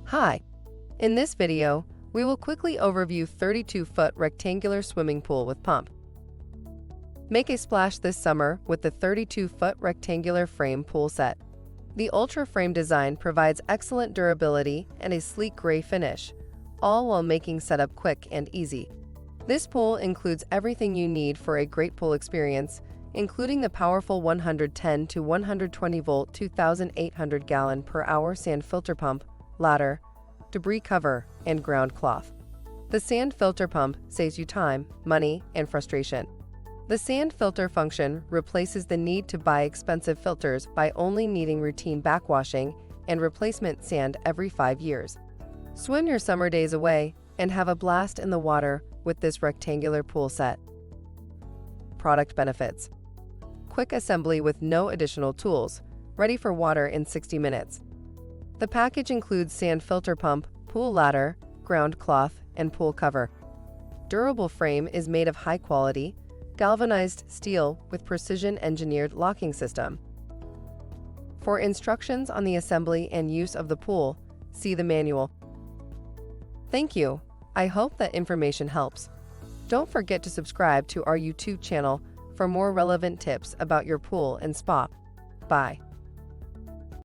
Hi, in this video, we will quickly overview 32-foot rectangular swimming pool with pump. Make a splash this summer with the 32-foot rectangular frame pool set. The Ultra Frame design provides excellent durability and a sleek gray finish, all while making setup quick and easy. This pool includes everything you need for a great pool experience, including the powerful 110 to 120 volt 2,800 gallon per hour sand filter pump, ladder, debris cover, and ground cloth. The sand filter pump saves you time, money, and frustration. The sand filter function replaces the need to buy expensive filters by only needing routine backwashing and replacement sand every 5 years. Swim your summer days away and have a blast in the water with this rectangular pool set. Product benefits: quick assembly with no additional tools, ready for water in 60 minutes. The package includes sand filter pump, pool ladder, ground cloth, and pool cover. Durable frame is made of high-quality, galvanized steel with precision-engineered locking system. For instructions on the assembly and use of the pool, see the manual. Thank you. I hope that information helps. Don't forget to subscribe to our YouTube channel for more relevant tips about your pool and spa. Bye.